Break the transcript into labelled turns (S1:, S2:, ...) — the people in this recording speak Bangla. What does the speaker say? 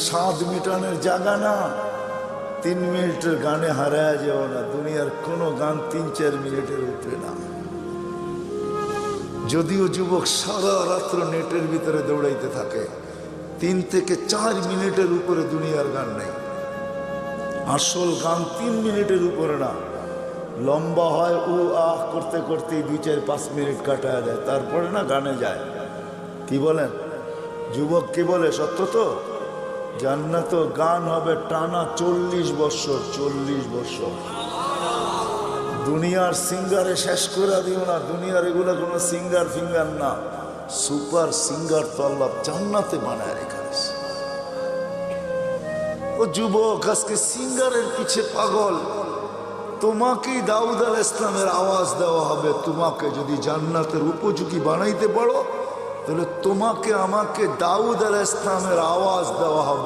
S1: স্বাদ মিটানোর জায়গা না। 3 মিনিটের গানে হারায় যাও না। দুনিয়ার কোনো গান 3-4 মিনিটের উপরে না। যদিও যুবক সারা রাত্র নেটের ভিতরে দৌড়াইতে থাকে, 3 থেকে 4 মিনিটের উপরে দুনিয়ার গান নেই। আসল গান 3 মিনিটের উপরে না। লম্বা হয় ও আহ করতে করতে 2-4-5 মিনিট কাটায় দেয়, তারপরে না গানে যায়। কি বলেন যুবক, কি বলে? সত্য তো। জান্নাত গান হবে টানা 40 বছর। 40 বছর। দুনিয়ার সিঙ্গারে শেষ করে দিও না। দুনিয়ার এগুলো কোনো সিঙ্গার ফিঙ্গার না, সুপার সিঙ্গার তো আল্লাহ জান্নাতে বানায় রেখেছে। ও যুবক, আজকে সিঙ্গারের পিছে পাগল। তোমাকেই দাউদ আলাইহিস সালামের আওয়াজ দেওয়া হবে। তোমাকে যদি জান্নাতের উপযোগী বানাইতে পারো, তাহলে তোমাকে আমাকে দাউদ আলাইহিস সালামের আওয়াজ দেওয়া হবে।